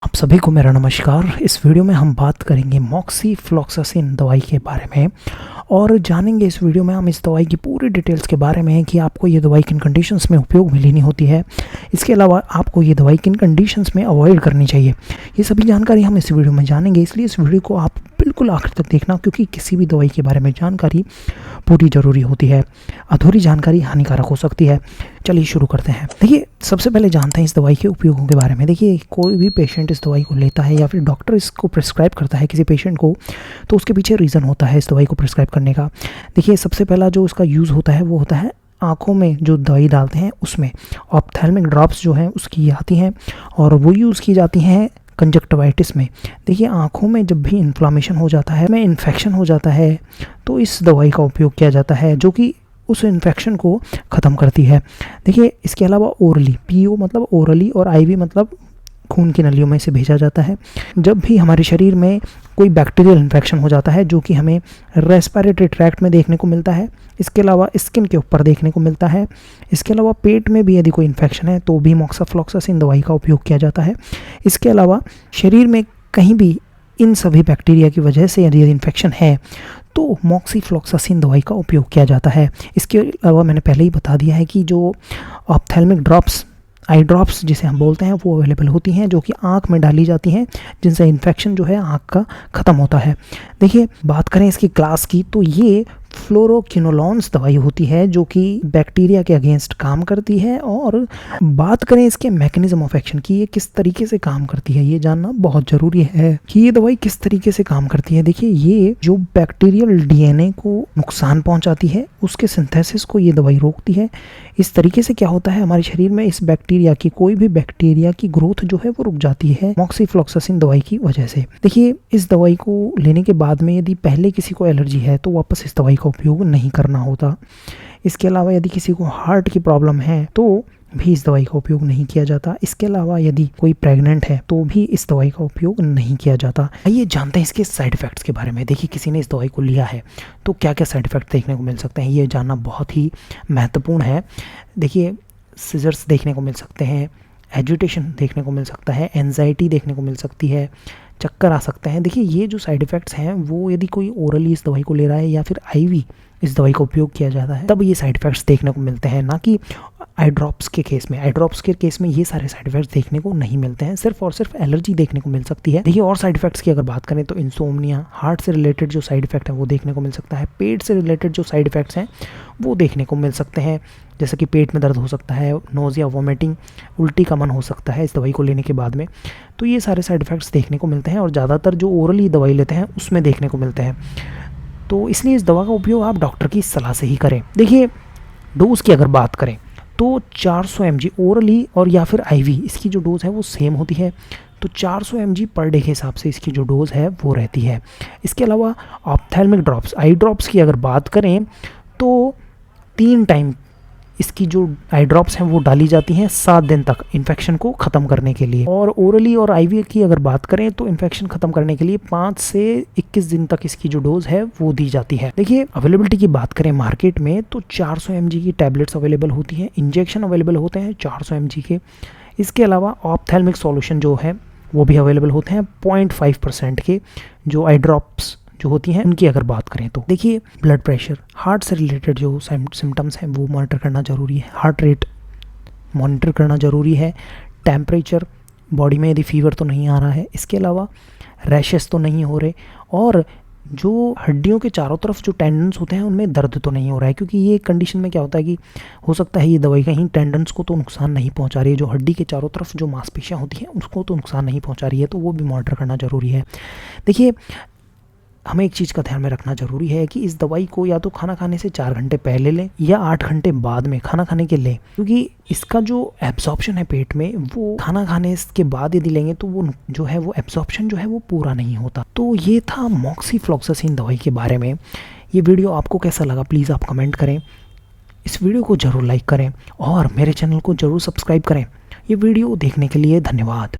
आप सभी को मेरा नमस्कार। इस वीडियो में हम बात करेंगे मॉक्सीफ्लॉक्सासिन दवाई के बारे में और जानेंगे इस वीडियो में हम इस दवाई की पूरी डिटेल्स के बारे में कि आपको ये दवाई किन कंडीशंस में उपयोग में लेनी होती है, इसके अलावा आपको ये दवाई किन कंडीशंस में अवॉइड करनी चाहिए। ये सभी जानकारी हम इस वीडियो में जानेंगे, इसलिए इस वीडियो को आप बिल्कुल आखिर तक देखना, क्योंकि किसी भी दवाई के बारे में जानकारी पूरी ज़रूरी होती है। अधूरी जानकारी हानिकारक हो सकती है। चलिए शुरू करते हैं। देखिए, सबसे पहले जानते हैं इस दवाई के उपयोगों के बारे में। देखिए, कोई भी पेशेंट इस दवाई को लेता है या फिर डॉक्टर इसको प्रिस्क्राइब करता है किसी पेशेंट को, तो उसके पीछे रीज़न होता है इस दवाई को प्रिस्क्राइब करने का। देखिए, सबसे पहला जो उसका यूज़ होता है वो होता है आँखों में जो दवाई डालते हैं उसमें ऑप्थेल्मिक ड्रॉप्स जो हैं उसकी आती हैं और वो यूज़ की जाती हैं कंजक्टिवाइटिस में। देखिए, आँखों में जब भी इन्फ्लामेशन हो जाता है, में इन्फेक्शन हो जाता है, तो इस दवाई का उपयोग किया जाता है जो कि उस इन्फेक्शन को ख़त्म करती है। देखिए, इसके अलावा ओरली, पीओ मतलब ओरली और आईवी मतलब खून की नलियों में से भेजा जाता है। जब भी हमारे शरीर में कोई बैक्टीरियल इन्फेक्शन हो जाता है जो कि हमें रेस्पिरेटरी ट्रैक्ट में देखने को मिलता है, इसके अलावा स्किन के ऊपर देखने को मिलता है, इसके अलावा पेट में भी यदि कोई इन्फेक्शन है तो भी मॉक्सीफ्लॉक्सासिन दवाई का उपयोग किया जाता है। इसके अलावा शरीर में कहीं भी इन सभी बैक्टीरिया की वजह से यदि इन्फेक्शन है तो मॉक्सीफ्लॉक्सासिन दवाई का उपयोग किया जाता है। इसके अलावा मैंने पहले ही बता दिया है कि जो ऑप्थेल्मिक ड्रॉप्स, आई ड्रॉप्स जिसे हम बोलते हैं, वो अवेलेबल होती हैं जो कि आँख में डाली जाती हैं, जिनसे इन्फेक्शन जो है आँख का ख़त्म होता है। देखिए, बात करें इसकी क्लास की तो ये फ्लोरोक्विनोलोन्स दवाई होती है जो कि बैक्टीरिया के अगेंस्ट काम करती है। और बात करें इसके मैकेनिज्म ऑफ एक्शन की, ये किस तरीके से काम करती है, ये जानना बहुत ज़रूरी है कि ये दवाई किस तरीके से काम करती है। देखिए, ये जो बैक्टीरियल डीएनए को नुकसान पहुंचाती है उसके सिंथेसिस को ये दवाई रोकती है। इस तरीके से क्या होता है, हमारे शरीर में इस बैक्टीरिया की, कोई भी बैक्टीरिया की ग्रोथ जो है वो रुक जाती है मॉक्सीफ्लॉक्सासिन दवाई की वजह से। देखिए, इस दवाई को लेने के बाद में यदि पहले किसी को एलर्जी है तो वापस इस दवाई का उपयोग नहीं करना होता। इसके अलावा यदि किसी को हार्ट की प्रॉब्लम है तो भी इस दवाई का उपयोग नहीं किया जाता। इसके अलावा यदि कोई प्रेग्नेंट है तो भी इस दवाई का उपयोग नहीं किया जाता। आइए जानते हैं इसके साइड इफ़ेक्ट्स के बारे में। देखिए, किसी ने इस दवाई को लिया है तो क्या क्या साइड इफ़ेक्ट देखने को मिल सकते हैं, ये जानना बहुत ही महत्वपूर्ण है। देखिए, सीजर्स देखने को मिल सकते हैं, एजिटेशन देखने को मिल सकता है, एंजाइटी देखने को मिल सकती है, चक्कर आ सकते हैं। देखिए, ये जो साइड इफ़ेक्ट्स हैं वो यदि कोई ओरली इस दवाई को ले रहा है या फिर आईवी इस दवाई का उपयोग किया जाता है तब ये साइड इफ़ेक्ट्स देखने को मिलते हैं, ना कि आई ड्रॉप्स के केस में। आई ड्रॉप्स के केस में ये सारे साइड इफ़ेक्ट्स देखने को नहीं मिलते हैं, सिर्फ और सिर्फ एलर्जी देखने को मिल सकती है। देखिए, और साइड इफ़ेक्ट्स की अगर बात करें तो इंसोम्निया, हार्ट से रिलेटेड जो साइड इफ़ेक्ट है वो देखने को मिल सकता है। पेट से रिलेटेड जो साइड इफ़ेक्ट्स हैं वो देखने को मिल सकते हैं, जैसे कि पेट में दर्द हो सकता है, नोज़िया, वॉमिटिंग, उल्टी का मन हो सकता है इस दवाई को लेने के बाद में। तो ये सारे साइड इफ़ेक्ट्स देखने को मिलते हैं और ज़्यादातर जो ओरली दवाई लेते हैं उसमें देखने को मिलते हैं। तो इसलिए इस दवा का उपयोग आप डॉक्टर की सलाह से ही करें। देखिए, डोज़ की अगर बात करें तो 400 mg ओरली और या फिर आईवी, इसकी जो डोज़ है वो सेम होती है। तो 400 mg पर डे के हिसाब से इसकी जो डोज़ है वो रहती है। इसके अलावा ऑप्थेल्मिक ड्रॉप्स, आई ड्रॉप्स की अगर बात करें तो 3 टाइम इसकी जो आई ड्रॉप्स हैं वो डाली जाती हैं 7 दिन तक इन्फेक्शन को ख़त्म करने के लिए। और ओरली और आईवी की अगर बात करें तो इन्फेक्शन ख़त्म करने के लिए 5 से 21 दिन तक इसकी जो डोज़ है वो दी जाती है। देखिए, अवेलेबिलिटी की बात करें मार्केट में तो 400 mg की टैबलेट्स अवेलेबल होती हैं, इंजेक्शन अवेलेबल होते हैं 400 mg के। इसके अलावा ऑप्थेल्मिक सॉल्यूशन जो है वो भी अवेलेबल होते हैं 0.5% के जो आई ड्रॉप्स जो होती हैं उनकी अगर बात करें तो। देखिए, ब्लड प्रेशर, हार्ट से रिलेटेड जो सिम्टम्स हैं वो मॉनिटर करना ज़रूरी है, हार्ट रेट मॉनिटर करना ज़रूरी है, टेम्परेचर, बॉडी में यदि फीवर तो नहीं आ रहा है, इसके अलावा रैशेस तो नहीं हो रहे, और जो हड्डियों के चारों तरफ जो टेंडन्स होते हैं उनमें दर्द तो नहीं हो रहा है। क्योंकि ये कंडीशन में क्या होता है कि हो सकता है ये दवाई कहीं टेंडन्स को तो नुकसान नहीं पहुंचा रही है, जो हड्डी के चारों तरफ जो मांसपेशियाँ होती हैं उसको तो नुकसान नहीं पहुंचा रही है, तो वो भी मॉनिटर करना ज़रूरी है। देखिए, हमें एक चीज़ का ध्यान में रखना ज़रूरी है कि इस दवाई को या तो खाना खाने से 4 घंटे पहले लें या 8 घंटे बाद में खाना खाने के लें, क्योंकि इसका जो एब्जॉर्प्शन है पेट में वो खाना खाने के बाद यदि लेंगे तो वो जो है वो एब्जॉर्प्शन जो है वो पूरा नहीं होता। तो ये था मॉक्सीफ्लॉक्सासिन दवाई के बारे में। ये वीडियो आपको कैसा लगा प्लीज़ आप कमेंट करें, इस वीडियो को ज़रूर लाइक करें और मेरे चैनल को ज़रूर सब्सक्राइब करें। ये वीडियो देखने के लिए धन्यवाद।